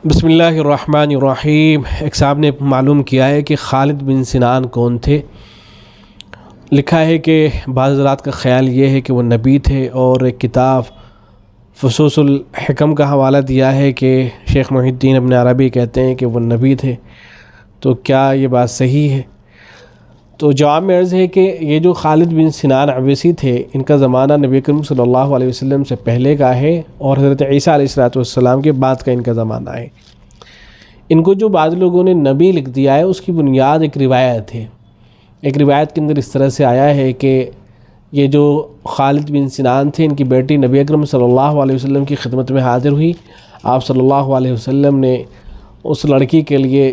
بسم اللہ الرحمن الرحیم۔ ایک صاحب نے معلوم کیا ہے کہ خالد بن سنان کون تھے۔ لکھا ہے کہ بعض حضرات کا خیال یہ ہے کہ وہ نبی تھے، اور ایک کتاب فصوص الحکم کا حوالہ دیا ہے کہ شیخ محی الدین ابن عربی کہتے ہیں کہ وہ نبی تھے۔ تو کیا یہ بات صحیح ہے؟ تو جواب میں عرض ہے کہ یہ جو خالد بن سنان عبیسی تھے، ان کا زمانہ نبی کریم صلی اللہ علیہ وسلم سے پہلے کا ہے، اور حضرت عیسیٰ علیہ السلام کے بعد کا ان کا زمانہ ہے۔ ان کو جو بعض لوگوں نے نبی لکھ دیا ہے، اس کی بنیاد ایک روایت ہے۔ ایک روایت کے اندر اس طرح سے آیا ہے کہ یہ جو خالد بن سنان تھے، ان کی بیٹی نبی اکرم صلی اللہ علیہ وسلم کی خدمت میں حاضر ہوئی۔ آپ صلی اللہ علیہ وسلم نے اس لڑکی کے لیے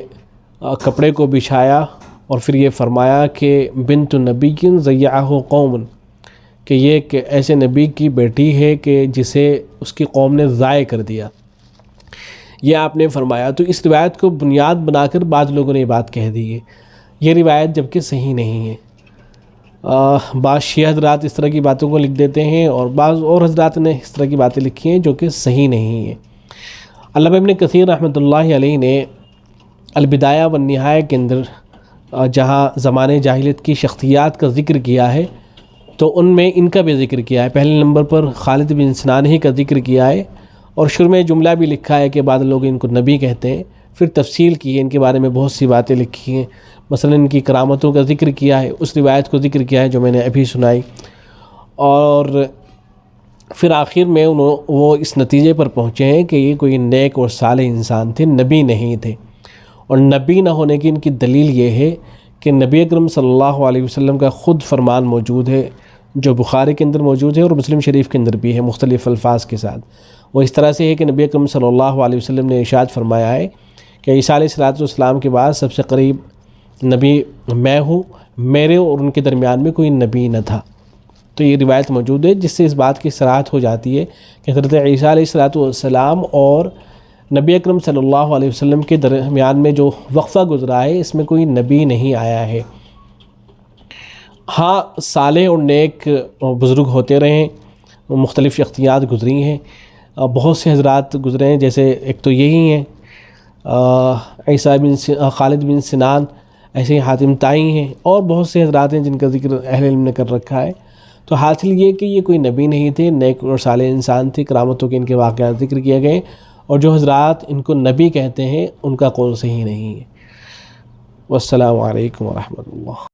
کپڑے کو بچھایا، اور پھر یہ فرمایا کہ بنت نبی ضیعہ قوم، کہ یہ ایک ایسے نبی کی بیٹی ہے کہ جسے اس کی قوم نے ضائع کر دیا، یہ آپ نے فرمایا۔ تو اس روایت کو بنیاد بنا کر بعض لوگوں نے یہ بات کہہ دی ہے۔ یہ روایت جبکہ صحیح نہیں ہے۔ بعض شیعہ حضرات اس طرح کی باتوں کو لکھ دیتے ہیں، اور بعض اور حضرات نے اس طرح کی باتیں لکھی ہیں جو کہ صحیح نہیں ہیں۔ علامہ ابن کثیر رحمۃ اللہ علیہ نے البدایہ والنہایہ کے اندر جہاں زمانے جاہلیت کی شخصیات کا ذکر کیا ہے، تو ان میں ان کا بھی ذکر کیا ہے۔ پہلے نمبر پر خالد بن سنان ہی کا ذکر کیا ہے، اور شروع میں جملہ بھی لکھا ہے کہ بعض لوگ ان کو نبی کہتے ہیں۔ پھر تفصیل کی ہے، ان کے بارے میں بہت سی باتیں لکھی ہیں، مثلا ان کی کرامتوں کا ذکر کیا ہے، اس روایت کو ذکر کیا ہے جو میں نے ابھی سنائی، اور پھر آخر میں وہ اس نتیجے پر پہنچے ہیں کہ یہ کوئی نیک اور صالح انسان تھے، نبی نہیں تھے۔ اور نبی نہ ہونے کی ان کی دلیل یہ ہے کہ نبی اکرم صلی اللہ علیہ وسلم کا خود فرمان موجود ہے، جو بخاری کے اندر موجود ہے اور مسلم شریف کے اندر بھی ہے، مختلف الفاظ کے ساتھ۔ وہ اس طرح سے ہے کہ نبی اکرم صلی اللہ علیہ وسلم نے ارشاد فرمایا ہے کہ عیسیٰ علیہ السلام کے بعد سب سے قریب نبی میں ہوں، میرے اور ان کے درمیان میں کوئی نبی نہ تھا۔ تو یہ روایت موجود ہے، جس سے اس بات کی صراحت ہو جاتی ہے کہ حضرت عیسیٰ علیہ السلام اور نبی اکرم صلی اللہ علیہ وسلم کے درمیان میں جو وقفہ گزرا ہے، اس میں کوئی نبی نہیں آیا ہے۔ ہاں، صالح اور نیک بزرگ ہوتے رہے ہیں، مختلف شخصیات گزری ہیں، بہت سے حضرات گزرے ہیں، جیسے ایک تو یہی ہیں خالد بن سنان، ایسے ہی حاتم طائی ہیں، اور بہت سے حضرات ہیں جن کا ذکر اہل علم نے کر رکھا ہے۔ تو حاصل یہ کہ یہ کوئی نبی نہیں تھے، نیک اور صالح انسان تھے، کرامتوں کے ان کے واقعات ذکر کیے گئے، اور جو حضرات ان کو نبی کہتے ہیں ان کا قول صحیح نہیں ہے۔ والسلام علیکم ورحمۃ اللہ۔